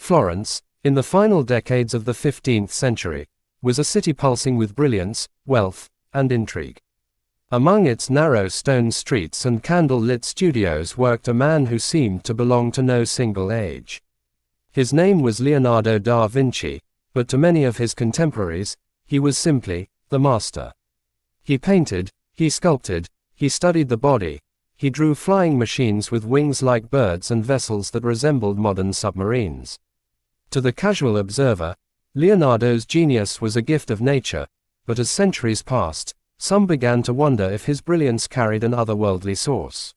Florence, in the final decades of the 15th century, was a city pulsing with brilliance, wealth, and intrigue. Among its narrow stone streets and candle-lit studios worked a man who seemed to belong to no single age. His name was Leonardo da Vinci, but to many of his contemporaries, he was simply the master. He painted, he sculpted, he studied the body, he drew flying machines with wings like birds and vessels that resembled modern submarines. To the casual observer, Leonardo's genius was a gift of nature, but as centuries passed, some began to wonder if his brilliance carried an otherworldly source.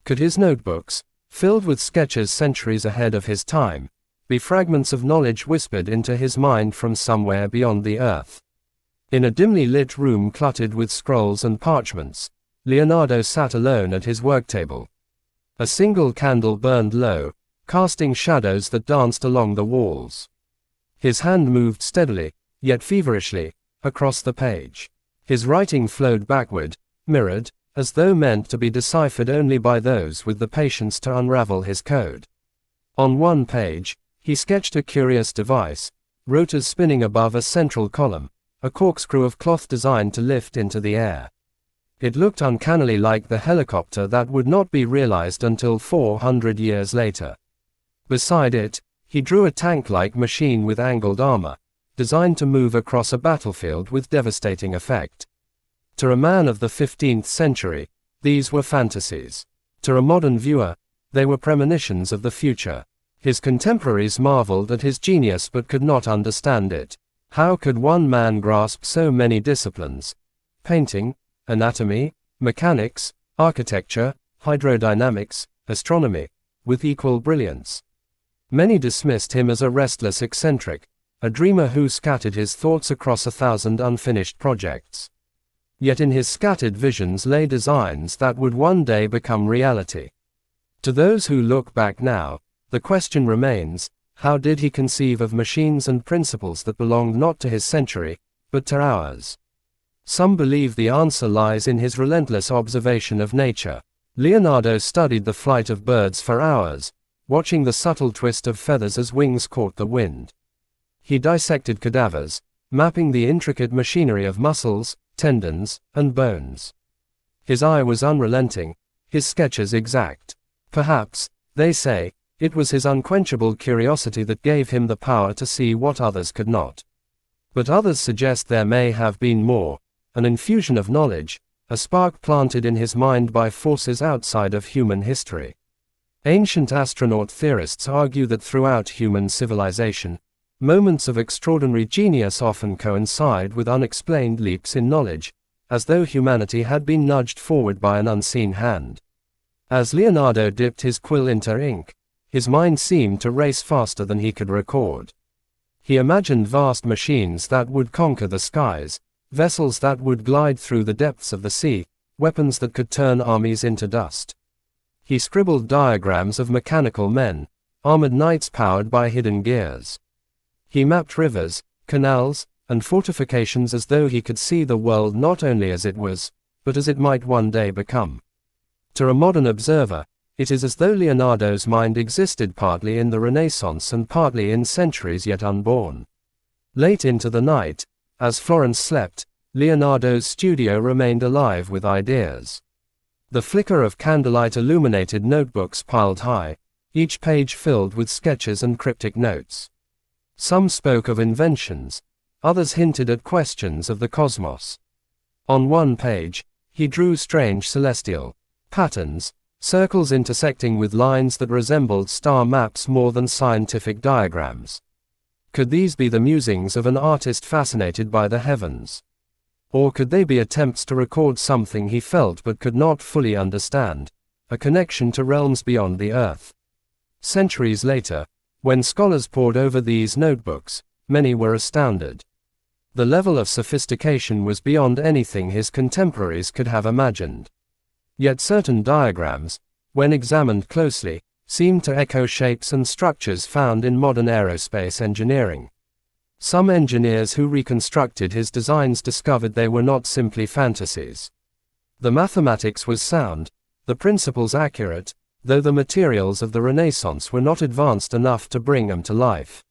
Could his notebooks, filled with sketches centuries ahead of his time, be fragments of knowledge whispered into his mind from somewhere beyond the earth? In a dimly lit room cluttered with scrolls and parchments, Leonardo sat alone at his worktable. A single candle burned low, casting shadows that danced along the walls. His hand moved steadily, yet feverishly, across the page. His writing flowed backward, mirrored, as though meant to be deciphered only by those with the patience to unravel his code. On one page, he sketched a curious device, rotors spinning above a central column, a corkscrew of cloth designed to lift into the air. It looked uncannily like the helicopter that would not be realized until 400 years later. Beside it, he drew a tank-like machine with angled armor, designed to move across a battlefield with devastating effect. To a man of the 15th century, these were fantasies. To a modern viewer, they were premonitions of the future. His contemporaries marveled at his genius but could not understand it. How could one man grasp so many disciplines? Painting, anatomy, mechanics, architecture, hydrodynamics, astronomy, with equal brilliance. Many dismissed him as a restless eccentric, a dreamer who scattered his thoughts across 1,000 unfinished projects. Yet in his scattered visions lay designs that would one day become reality. To those who look back now, the question remains, how did he conceive of machines and principles that belonged not to his century, but to ours? Some believe the answer lies in his relentless observation of nature. Leonardo studied the flight of birds for hours, watching the subtle twist of feathers as wings caught the wind. He dissected cadavers, mapping the intricate machinery of muscles, tendons, and bones. His eye was unrelenting, his sketches exact. Perhaps, they say, it was his unquenchable curiosity that gave him the power to see what others could not. But others suggest there may have been more, an infusion of knowledge, a spark planted in his mind by forces outside of human history. Ancient astronaut theorists argue that throughout human civilization, moments of extraordinary genius often coincide with unexplained leaps in knowledge, as though humanity had been nudged forward by an unseen hand. As Leonardo dipped his quill into ink, his mind seemed to race faster than he could record. He imagined vast machines that would conquer the skies, vessels that would glide through the depths of the sea, weapons that could turn armies into dust. He scribbled diagrams of mechanical men, armored knights powered by hidden gears. He mapped rivers, canals, and fortifications as though he could see the world not only as it was, but as it might one day become. To a modern observer, it is as though Leonardo's mind existed partly in the Renaissance and partly in centuries yet unborn. Late into the night, as Florence slept, Leonardo's studio remained alive with ideas. The flicker of candlelight illuminated notebooks piled high, each page filled with sketches and cryptic notes. Some spoke of inventions, others hinted at questions of the cosmos. On one page, he drew strange celestial patterns, circles intersecting with lines that resembled star maps more than scientific diagrams. Could these be the musings of an artist fascinated by the heavens? Or could they be attempts to record something he felt but could not fully understand, a connection to realms beyond the earth? Centuries later, when scholars pored over these notebooks, many were astounded. The level of sophistication was beyond anything his contemporaries could have imagined. Yet certain diagrams, when examined closely, seemed to echo shapes and structures found in modern aerospace engineering. Some engineers who reconstructed his designs discovered they were not simply fantasies. The mathematics was sound, the principles accurate, though the materials of the Renaissance were not advanced enough to bring them to life.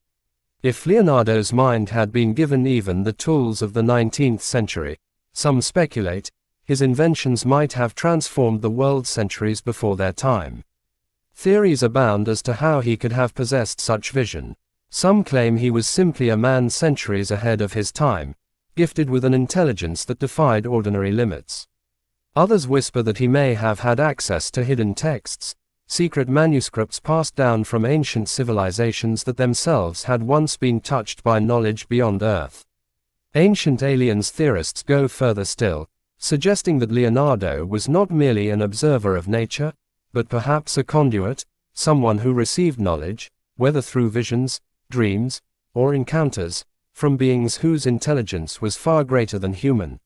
If Leonardo's mind had been given even the tools of the 19th century, some speculate, his inventions might have transformed the world centuries before their time. Theories abound as to how he could have possessed such vision. Some claim he was simply a man centuries ahead of his time, gifted with an intelligence that defied ordinary limits. Others whisper that he may have had access to hidden texts, secret manuscripts passed down from ancient civilizations that themselves had once been touched by knowledge beyond Earth. Ancient aliens theorists go further still, suggesting that Leonardo was not merely an observer of nature, but perhaps a conduit, someone who received knowledge, whether through visions, dreams, or encounters, from beings whose intelligence was far greater than human.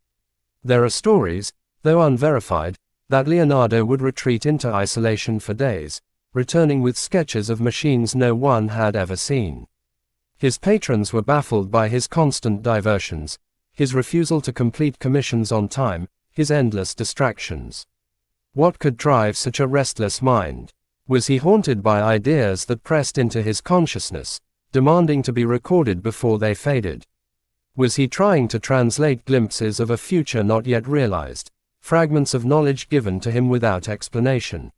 There are stories, though unverified, that Leonardo would retreat into isolation for days, returning with sketches of machines no one had ever seen. His patrons were baffled by his constant diversions, his refusal to complete commissions on time, his endless distractions. What could drive such a restless mind? Was he haunted by ideas that pressed into his consciousness, demanding to be recorded before they faded? Was he trying to translate glimpses of a future not yet realized, fragments of knowledge given to him without explanation?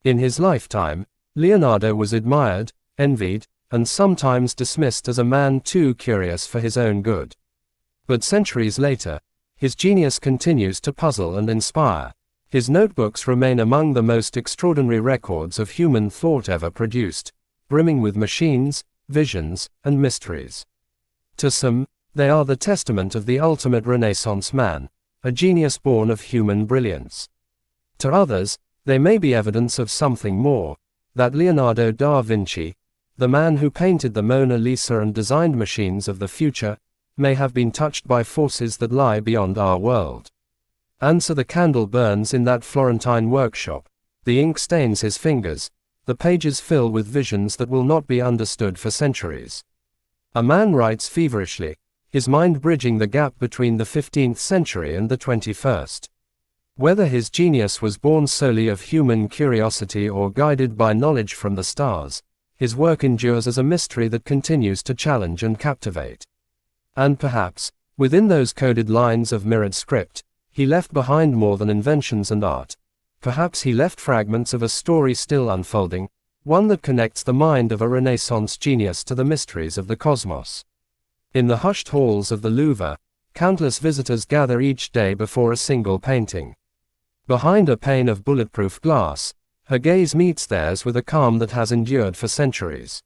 In his lifetime, Leonardo was admired, envied, and sometimes dismissed as a man too curious for his own good. But centuries later, his genius continues to puzzle and inspire. His notebooks remain among the most extraordinary records of human thought ever produced, brimming with machines, visions, and mysteries. To some, they are the testament of the ultimate Renaissance man, a genius born of human brilliance. To others, they may be evidence of something more, that Leonardo da Vinci, the man who painted the Mona Lisa and designed machines of the future, may have been touched by forces that lie beyond our world. And so the candle burns in that Florentine workshop, the ink stains his fingers, the pages fill with visions that will not be understood for centuries. A man writes feverishly, his mind bridging the gap between the 15th century and the 21st. Whether his genius was born solely of human curiosity or guided by knowledge from the stars, his work endures as a mystery that continues to challenge and captivate. And perhaps, within those coded lines of mirrored script, he left behind more than inventions and art. Perhaps he left fragments of a story still unfolding, one that connects the mind of a Renaissance genius to the mysteries of the cosmos. In the hushed halls of the Louvre, countless visitors gather each day before a single painting. Behind a pane of bulletproof glass, her gaze meets theirs with a calm that has endured for centuries.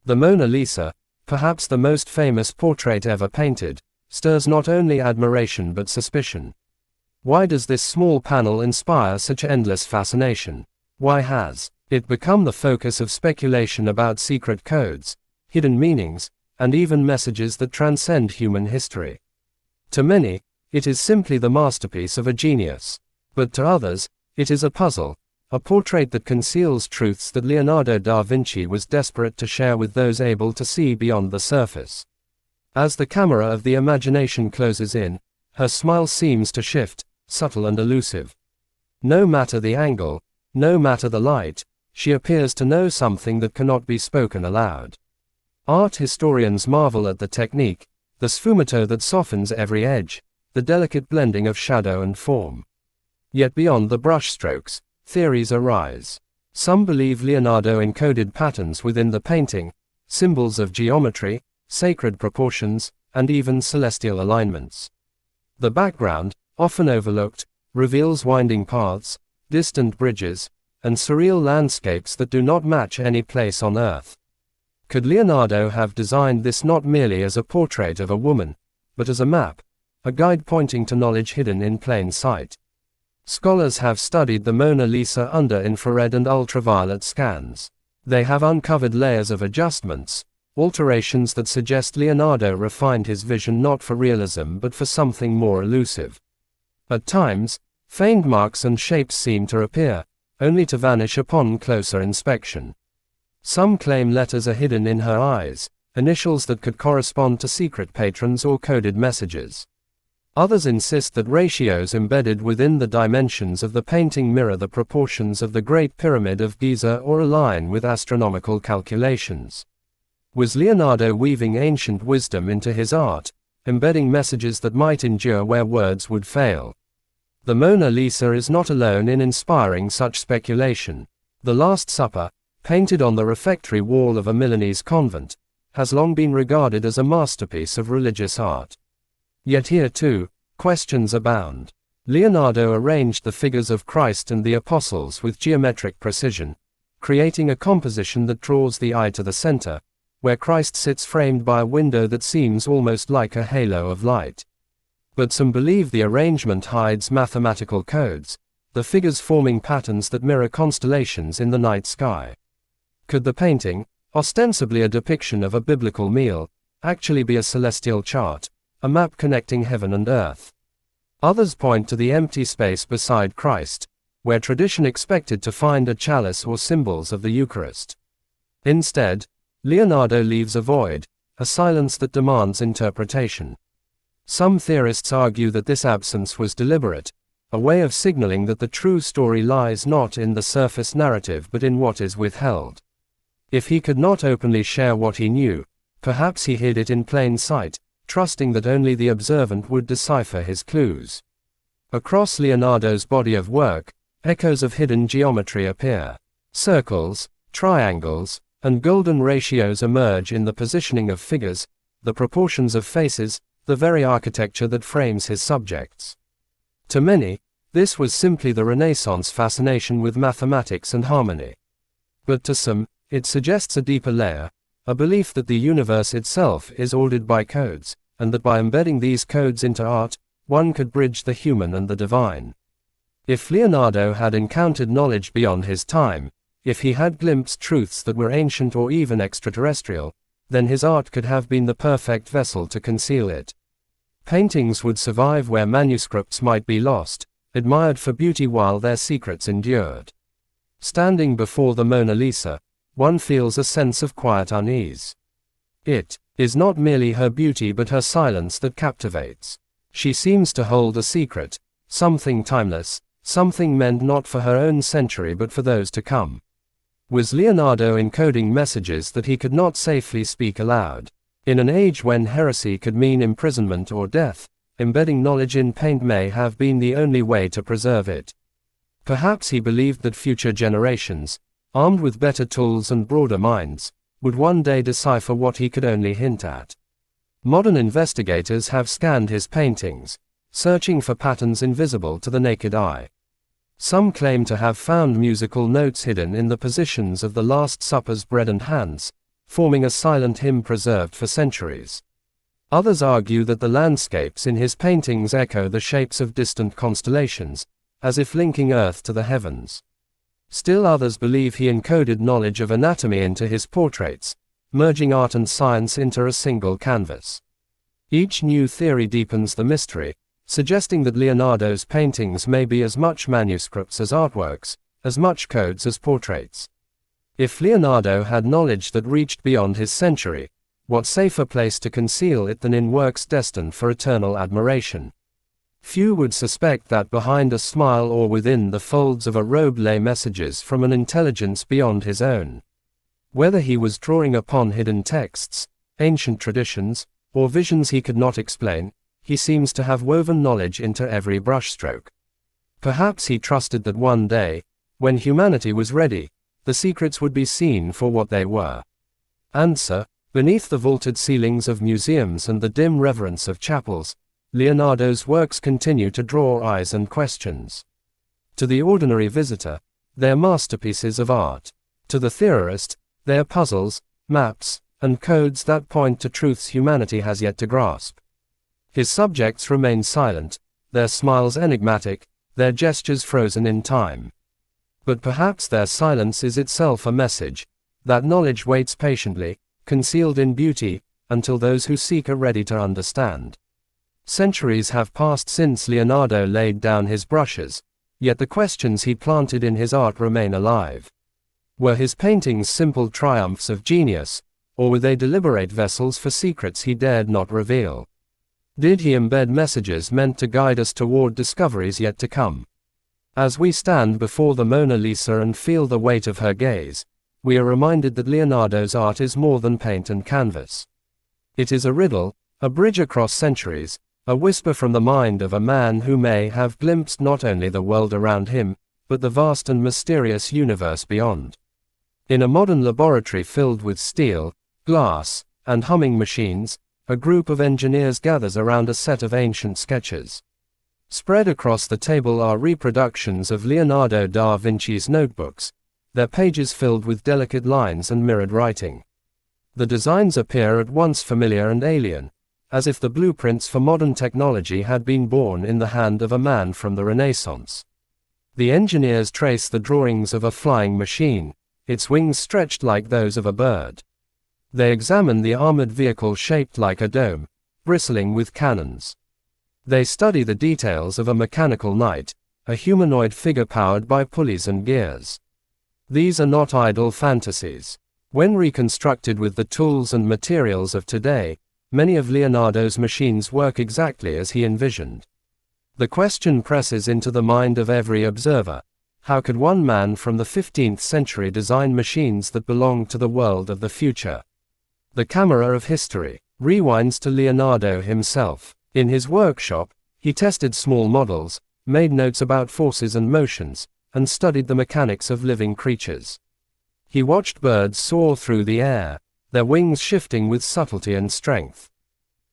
The Mona Lisa, perhaps the most famous portrait ever painted, stirs not only admiration but suspicion. Why does this small panel inspire such endless fascination? Why has it become the focus of speculation about secret codes, hidden meanings, and even messages that transcend human history? To many, it is simply the masterpiece of a genius. But to others, it is a puzzle, a portrait that conceals truths that Leonardo da Vinci was desperate to share with those able to see beyond the surface. As the camera of the imagination closes in, her smile seems to shift, subtle and elusive. No matter the angle, no matter the light, she appears to know something that cannot be spoken aloud. Art historians marvel at the technique, the sfumato that softens every edge, the delicate blending of shadow and form. Yet beyond the brushstrokes, theories arise. Some believe Leonardo encoded patterns within the painting, symbols of geometry, sacred proportions, and even celestial alignments. The background, often overlooked, reveals winding paths, distant bridges, and surreal landscapes that do not match any place on Earth. Could Leonardo have designed this not merely as a portrait of a woman, but as a map, a guide pointing to knowledge hidden in plain sight? Scholars have studied the Mona Lisa under infrared and ultraviolet scans. They have uncovered layers of adjustments, alterations that suggest Leonardo refined his vision not for realism but for something more elusive. At times, faint marks and shapes seem to appear, only to vanish upon closer inspection. Some claim letters are hidden in her eyes, initials that could correspond to secret patrons or coded messages. Others insist that ratios embedded within the dimensions of the painting mirror the proportions of the Great Pyramid of Giza or align with astronomical calculations. Was Leonardo weaving ancient wisdom into his art, embedding messages that might endure where words would fail? The Mona Lisa is not alone in inspiring such speculation. The Last Supper, painted on the refectory wall of a Milanese convent, has long been regarded as a masterpiece of religious art. Yet here too, questions abound. Leonardo arranged the figures of Christ and the apostles with geometric precision, creating a composition that draws the eye to the center, where Christ sits framed by a window that seems almost like a halo of light. But some believe the arrangement hides mathematical codes, the figures forming patterns that mirror constellations in the night sky. Could the painting, ostensibly a depiction of a biblical meal, actually be a celestial chart, a map connecting heaven and earth? Others point to the empty space beside Christ, where tradition expected to find a chalice or symbols of the Eucharist. Instead, Leonardo leaves a void, a silence that demands interpretation. Some theorists argue that this absence was deliberate, a way of signaling that the true story lies not in the surface narrative but in what is withheld. If he could not openly share what he knew, perhaps he hid it in plain sight, trusting that only the observant would decipher his clues. Across Leonardo's body of work, echoes of hidden geometry appear. Circles, triangles, and golden ratios emerge in the positioning of figures, the proportions of faces, the very architecture that frames his subjects. To many, this was simply the Renaissance fascination with mathematics and harmony. But to some, it suggests a deeper layer, a belief that the universe itself is ordered by codes, and that by embedding these codes into art, one could bridge the human and the divine. If Leonardo had encountered knowledge beyond his time, if he had glimpsed truths that were ancient or even extraterrestrial, then his art could have been the perfect vessel to conceal it. Paintings would survive where manuscripts might be lost, admired for beauty while their secrets endured. Standing before the Mona Lisa, one feels a sense of quiet unease. It is not merely her beauty but her silence that captivates. She seems to hold a secret, something timeless, something meant not for her own century but for those to come. Was Leonardo encoding messages that he could not safely speak aloud? In an age when heresy could mean imprisonment or death, embedding knowledge in paint may have been the only way to preserve it. Perhaps he believed that future generations, armed with better tools and broader minds, would one day decipher what he could only hint at. Modern investigators have scanned his paintings, searching for patterns invisible to the naked eye. Some claim to have found musical notes hidden in the positions of the Last Supper's bread and hands, forming a silent hymn preserved for centuries. Others argue that the landscapes in his paintings echo the shapes of distant constellations, as if linking Earth to the heavens. Still others believe he encoded knowledge of anatomy into his portraits, merging art and science into a single canvas. Each new theory deepens the mystery, suggesting that Leonardo's paintings may be as much manuscripts as artworks, as much codes as portraits. If Leonardo had knowledge that reached beyond his century, what safer place to conceal it than in works destined for eternal admiration? Few would suspect that behind a smile or within the folds of a robe lay messages from an intelligence beyond his own. Whether he was drawing upon hidden texts, ancient traditions, or visions he could not explain, he seems to have woven knowledge into every brushstroke. Perhaps he trusted that one day, when humanity was ready, the secrets would be seen for what they were. Answer: beneath the vaulted ceilings of museums and the dim reverence of chapels, Leonardo's works continue to draw eyes and questions. To the ordinary visitor, they are masterpieces of art. To the theorist, they are puzzles, maps, and codes that point to truths humanity has yet to grasp. His subjects remain silent, their smiles enigmatic, their gestures frozen in time. But perhaps their silence is itself a message, that knowledge waits patiently, concealed in beauty, until those who seek are ready to understand. Centuries have passed since Leonardo laid down his brushes, yet the questions he planted in his art remain alive. Were his paintings simple triumphs of genius, or were they deliberate vessels for secrets he dared not reveal? Did he embed messages meant to guide us toward discoveries yet to come? As we stand before the Mona Lisa and feel the weight of her gaze, we are reminded that Leonardo's art is more than paint and canvas. It is a riddle, a bridge across centuries, a whisper from the mind of a man who may have glimpsed not only the world around him, but the vast and mysterious universe beyond. In a modern laboratory filled with steel, glass, and humming machines, a group of engineers gathers around a set of ancient sketches. Spread across the table are reproductions of Leonardo da Vinci's notebooks, their pages filled with delicate lines and mirrored writing. The designs appear at once familiar and alien, as if the blueprints for modern technology had been born in the hand of a man from the Renaissance. The engineers trace the drawings of a flying machine, its wings stretched like those of a bird. They examine the armored vehicle shaped like a dome, bristling with cannons. They study the details of a mechanical knight, a humanoid figure powered by pulleys and gears. These are not idle fantasies. When reconstructed with the tools and materials of today, many of Leonardo's machines work exactly as he envisioned. The question presses into the mind of every observer: how could one man from the 15th century design machines that belong to the world of the future? The camera of history rewinds to Leonardo himself. In his workshop, he tested small models, made notes about forces and motions, and studied the mechanics of living creatures. He watched birds soar through the air, their wings shifting with subtlety and strength.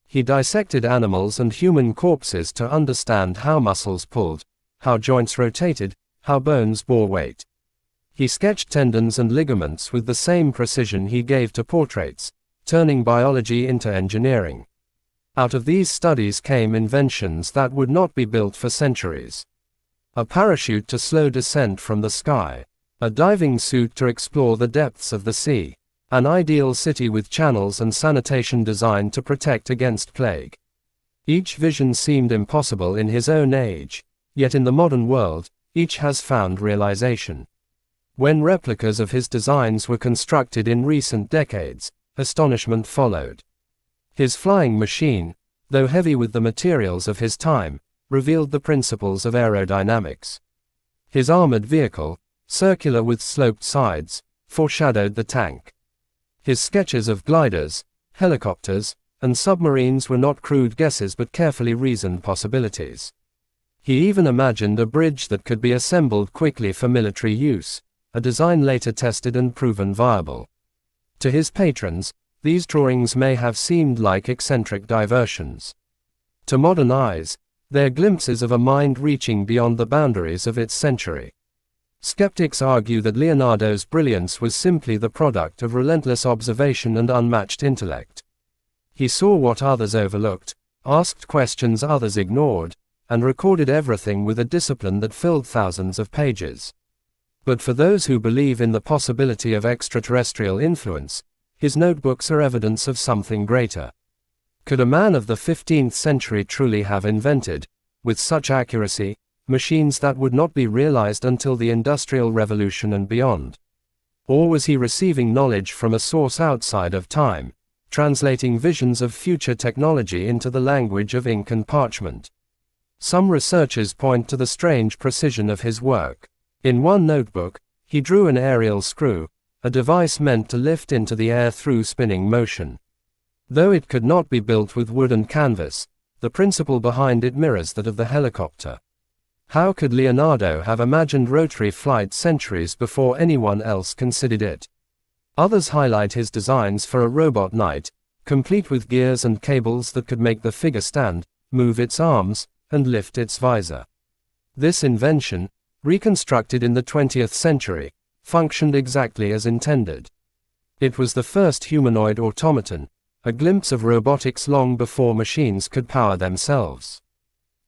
He dissected animals and human corpses to understand how muscles pulled, how joints rotated, how bones bore weight. He sketched tendons and ligaments with the same precision he gave to portraits, turning biology into engineering. Out of these studies came inventions that would not be built for centuries. A parachute to slow descent from the sky, a diving suit to explore the depths of the sea, an ideal city with channels and sanitation designed to protect against plague. Each vision seemed impossible in his own age, yet in the modern world, each has found realization. When replicas of his designs were constructed in recent decades, astonishment followed. His flying machine, though heavy with the materials of his time, revealed the principles of aerodynamics. His armored vehicle, circular with sloped sides, foreshadowed the tank. His sketches of gliders, helicopters, and submarines were not crude guesses but carefully reasoned possibilities. He even imagined a bridge that could be assembled quickly for military use, a design later tested and proven viable. To his patrons, these drawings may have seemed like eccentric diversions. To modern eyes, they are glimpses of a mind reaching beyond the boundaries of its century. Skeptics argue that Leonardo's brilliance was simply the product of relentless observation and unmatched intellect. He saw what others overlooked, asked questions others ignored, and recorded everything with a discipline that filled thousands of pages. But for those who believe in the possibility of extraterrestrial influence, his notebooks are evidence of something greater. Could a man of the 15th century truly have invented, with such accuracy, machines that would not be realized until the Industrial Revolution and beyond? Or was he receiving knowledge from a source outside of time, translating visions of future technology into the language of ink and parchment? Some researchers point to the strange precision of his work. In one notebook, he drew an aerial screw, a device meant to lift into the air through spinning motion. Though it could not be built with wood and canvas, the principle behind it mirrors that of the helicopter. How could Leonardo have imagined rotary flight centuries before anyone else considered it? Others highlight his designs for a robot knight, complete with gears and cables that could make the figure stand, move its arms, and lift its visor. This invention, reconstructed in the 20th century, functioned exactly as intended. It was the first humanoid automaton, a glimpse of robotics long before machines could power themselves.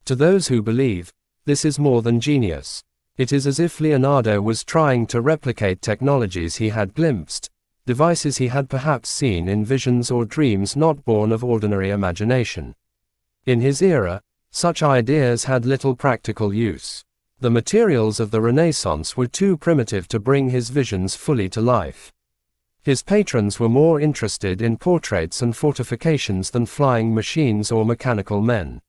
To those who believe, this is more than genius. It is as if Leonardo was trying to replicate technologies he had glimpsed, devices he had perhaps seen in visions or dreams not born of ordinary imagination. In his era, such ideas had little practical use. The materials of the Renaissance were too primitive to bring his visions fully to life. His patrons were more interested in portraits and fortifications than flying machines or mechanical men.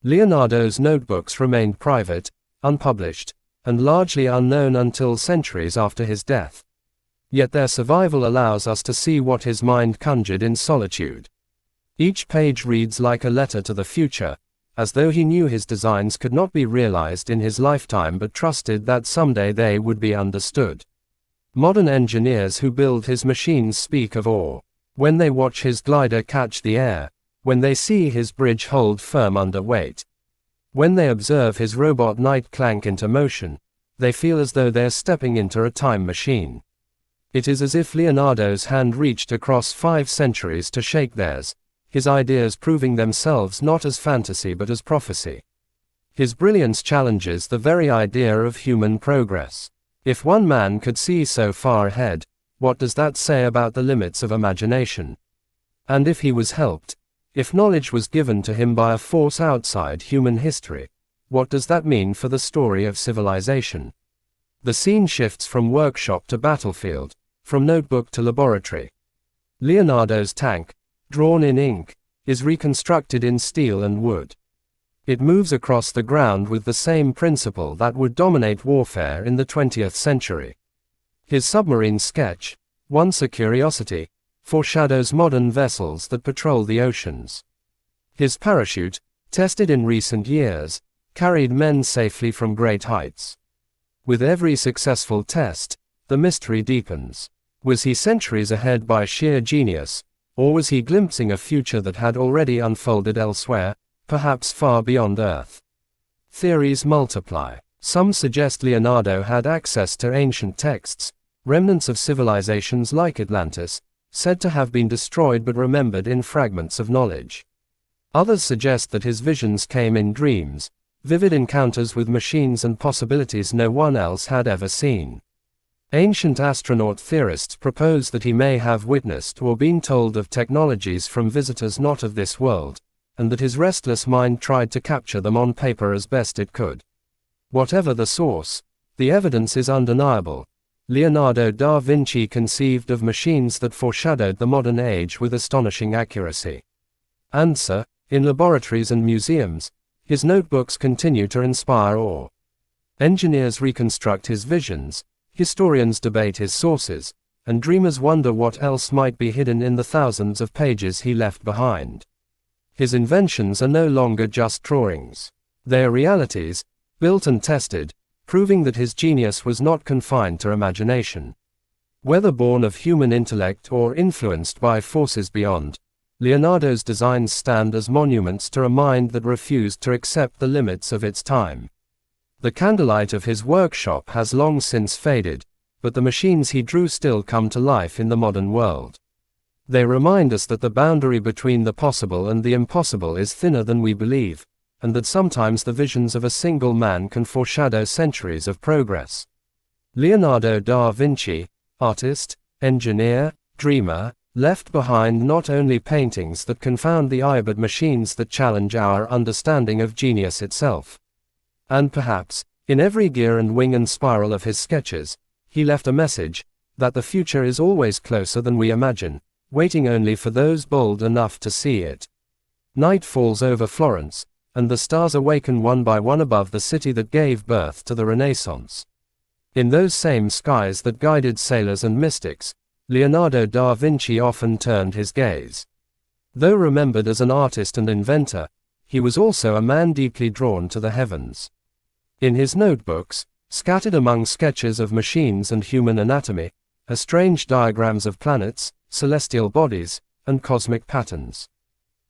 Leonardo's notebooks remained private, unpublished, and largely unknown until centuries after his death. Yet their survival allows us to see what his mind conjured in solitude. Each page reads like a letter to the future, as though he knew his designs could not be realized in his lifetime but trusted that someday they would be understood. Modern engineers who build his machines speak of awe when they watch his glider catch the air, when they see his bridge hold firm under weight. When they observe his robot knight clank into motion, they feel as though they're stepping into a time machine. It is as if Leonardo's hand reached across 5 centuries to shake theirs, his ideas proving themselves not as fantasy but as prophecy. His brilliance challenges the very idea of human progress. If one man could see so far ahead, what does that say about the limits of imagination? And if he was helped, if knowledge was given to him by a force outside human history, what does that mean for the story of civilization? The scene shifts from workshop to battlefield, from notebook to laboratory. Leonardo's tank, drawn in ink, is reconstructed in steel and wood. It moves across the ground with the same principle that would dominate warfare in the 20th century. His submarine sketch, once a curiosity, foreshadows modern vessels that patrol the oceans. His parachute, tested in recent years, carried men safely from great heights. With every successful test, the mystery deepens. Was he centuries ahead by sheer genius, or was he glimpsing a future that had already unfolded elsewhere, perhaps far beyond Earth? Theories multiply. Some suggest Leonardo had access to ancient texts, remnants of civilizations like Atlantis, said to have been destroyed but remembered in fragments of knowledge. Others suggest that his visions came in dreams, vivid encounters with machines and possibilities no one else had ever seen. Ancient astronaut theorists propose that he may have witnessed or been told of technologies from visitors not of this world, and that his restless mind tried to capture them on paper as best it could. Whatever the source, the evidence is undeniable. Leonardo da Vinci conceived of machines that foreshadowed the modern age with astonishing accuracy. Answer: in laboratories and museums, his notebooks continue to inspire awe. Engineers reconstruct his visions, historians debate his sources, and dreamers wonder what else might be hidden in the thousands of pages he left behind. His inventions are no longer just drawings. They are realities, built and tested, proving that his genius was not confined to imagination. Whether born of human intellect or influenced by forces beyond, Leonardo's designs stand as monuments to a mind that refused to accept the limits of its time. The candlelight of his workshop has long since faded, but the machines he drew still come to life in the modern world. They remind us that the boundary between the possible and the impossible is thinner than we believe, and that sometimes the visions of a single man can foreshadow centuries of progress. Leonardo da Vinci, artist, engineer, dreamer, left behind not only paintings that confound the eye but machines that challenge our understanding of genius itself. And perhaps, in every gear and wing and spiral of his sketches, he left a message, that the future is always closer than we imagine, waiting only for those bold enough to see it. Night falls over Florence, and the stars awaken one by one above the city that gave birth to the Renaissance. In those same skies that guided sailors and mystics, Leonardo da Vinci often turned his gaze. Though remembered as an artist and inventor, he was also a man deeply drawn to the heavens. In his notebooks, scattered among sketches of machines and human anatomy, are strange diagrams of planets, celestial bodies, and cosmic patterns.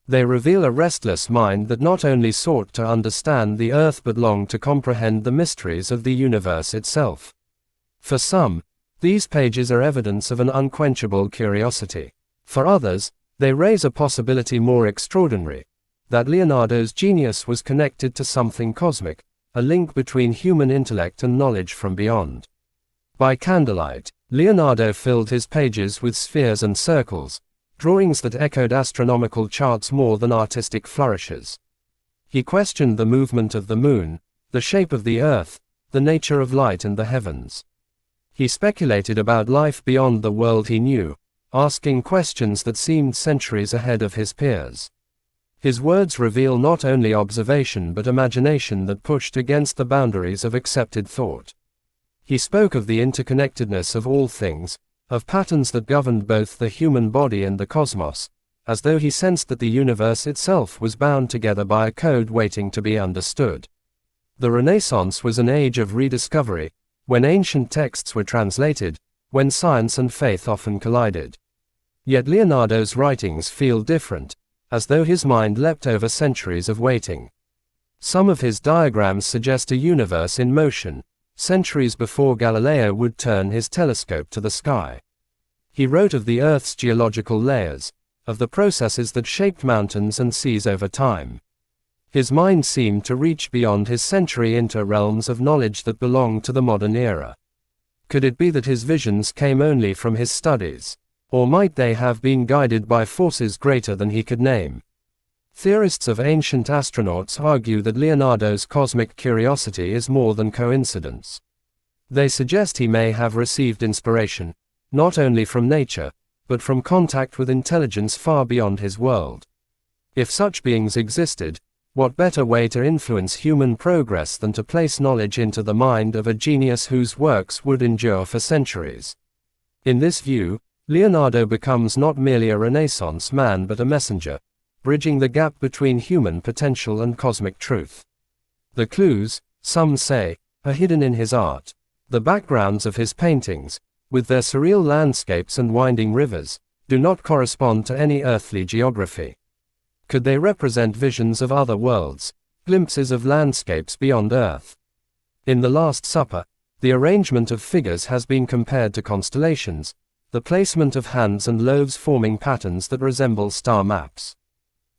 They reveal a restless mind that not only sought to understand the earth but longed to comprehend the mysteries of the universe itself. For some, these pages are evidence of an unquenchable curiosity. For others, they raise a possibility more extraordinary, that Leonardo's genius was connected to something cosmic, a link between human intellect and knowledge from beyond. By candlelight, Leonardo filled his pages with spheres and circles, drawings that echoed astronomical charts more than artistic flourishes. He questioned the movement of the moon, the shape of the earth, the nature of light and the heavens. He speculated about life beyond the world he knew, asking questions that seemed centuries ahead of his peers. His words reveal not only observation but imagination that pushed against the boundaries of accepted thought. He spoke of the interconnectedness of all things, of patterns that governed both the human body and the cosmos, as though he sensed that the universe itself was bound together by a code waiting to be understood. The Renaissance was an age of rediscovery, when ancient texts were translated, when science and faith often collided. Yet Leonardo's writings feel different, as though his mind leapt over centuries of waiting. Some of his diagrams suggest a universe in motion, centuries before Galileo would turn his telescope to the sky. He wrote of the Earth's geological layers, of the processes that shaped mountains and seas over time. His mind seemed to reach beyond his century into realms of knowledge that belonged to the modern era. Could it be that his visions came only from his studies? Or might they have been guided by forces greater than he could name? Theorists of ancient astronauts argue that Leonardo's cosmic curiosity is more than coincidence. They suggest he may have received inspiration, not only from nature, but from contact with intelligence far beyond his world. If such beings existed, what better way to influence human progress than to place knowledge into the mind of a genius whose works would endure for centuries? In this view, Leonardo becomes not merely a Renaissance man but a messenger, bridging the gap between human potential and cosmic truth. The clues, some say, are hidden in his art. The backgrounds of his paintings, with their surreal landscapes and winding rivers, do not correspond to any earthly geography. Could they represent visions of other worlds, glimpses of landscapes beyond Earth? In The Last Supper, the arrangement of figures has been compared to constellations, the placement of hands and loaves forming patterns that resemble star maps.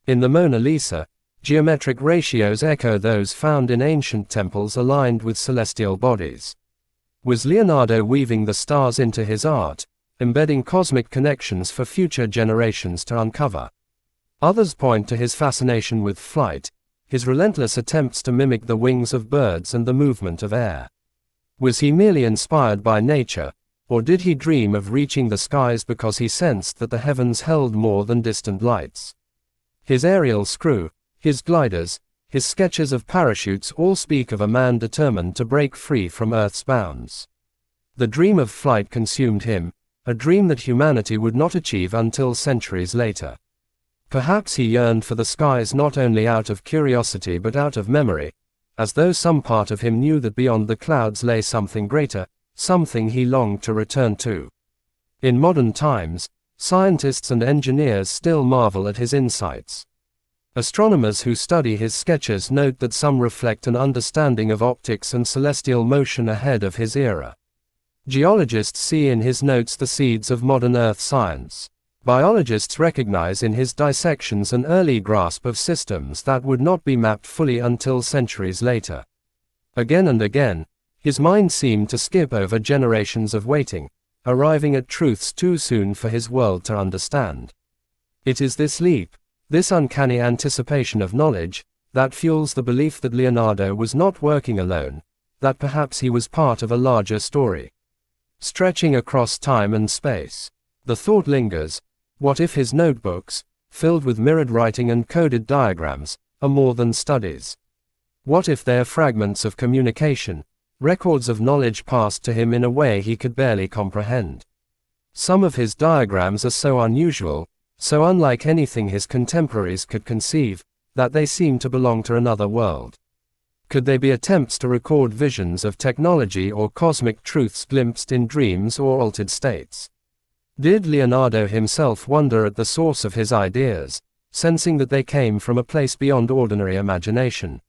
In the Mona Lisa, geometric ratios echo those found in ancient temples aligned with celestial bodies. Was Leonardo weaving the stars into his art, embedding cosmic connections for future generations to uncover? Others point to his fascination with flight, his relentless attempts to mimic the wings of birds and the movement of air. Was he merely inspired by nature, or did he dream of reaching the skies because he sensed that the heavens held more than distant lights? His aerial screw, his gliders, his sketches of parachutes all speak of a man determined to break free from Earth's bounds. The dream of flight consumed him, a dream that humanity would not achieve until centuries later. Perhaps he yearned for the skies not only out of curiosity but out of memory, as though some part of him knew that beyond the clouds lay something greater, something he longed to return to. In modern times, scientists and engineers still marvel at his insights. Astronomers who study his sketches note that some reflect an understanding of optics and celestial motion ahead of his era. Geologists see in his notes the seeds of modern Earth science. Biologists recognize in his dissections an early grasp of systems that would not be mapped fully until centuries later. Again and again, his mind seemed to skip over generations of waiting, arriving at truths too soon for his world to understand. It is this leap, this uncanny anticipation of knowledge, that fuels the belief that Leonardo was not working alone, that perhaps he was part of a larger story. Stretching across time and space, the thought lingers, what if his notebooks, filled with mirrored writing and coded diagrams, are more than studies? What if they are fragments of communication, records of knowledge passed to him in a way he could barely comprehend? Some of his diagrams are so unusual, so unlike anything his contemporaries could conceive, that they seem to belong to another world. Could they be attempts to record visions of technology or cosmic truths glimpsed in dreams or altered states? Did Leonardo himself wonder at the source of his ideas, sensing that they came from a place beyond ordinary imagination?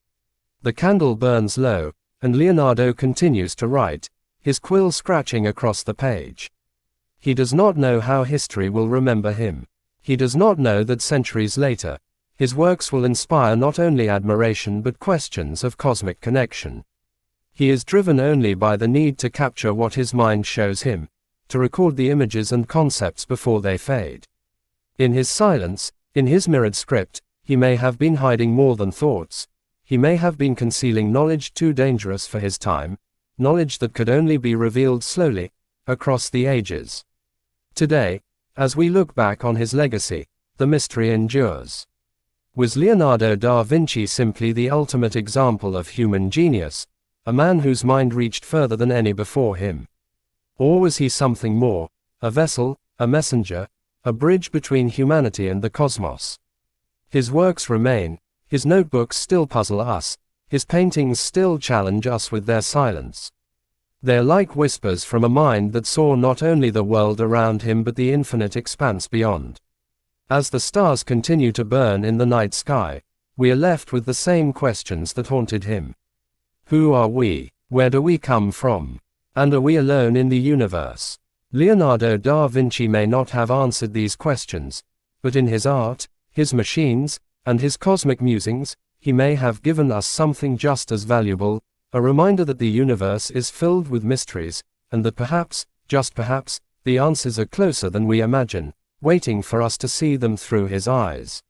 The candle burns low, and Leonardo continues to write, his quill scratching across the page. He does not know how history will remember him. He does not know that centuries later, his works will inspire not only admiration but questions of cosmic connection. He is driven only by the need to capture what his mind shows him, to record the images and concepts before they fade. In his silence, in his mirrored script, he may have been hiding more than thoughts. He may have been concealing knowledge too dangerous for his time, knowledge that could only be revealed slowly, across the ages. Today, as we look back on his legacy, the mystery endures. Was Leonardo da Vinci simply the ultimate example of human genius, a man whose mind reached further than any before him? Or was he something more, a vessel, a messenger, a bridge between humanity and the cosmos? His works remain, his notebooks still puzzle us, his paintings still challenge us with their silence. They're like whispers from a mind that saw not only the world around him but the infinite expanse beyond. As the stars continue to burn in the night sky, we are left with the same questions that haunted him. Who are we? Where do we come from? And are we alone in the universe? Leonardo da Vinci may not have answered these questions, but in his art, his machines, and his cosmic musings, he may have given us something just as valuable, a reminder that the universe is filled with mysteries, and that perhaps, just perhaps, the answers are closer than we imagine, waiting for us to see them through his eyes.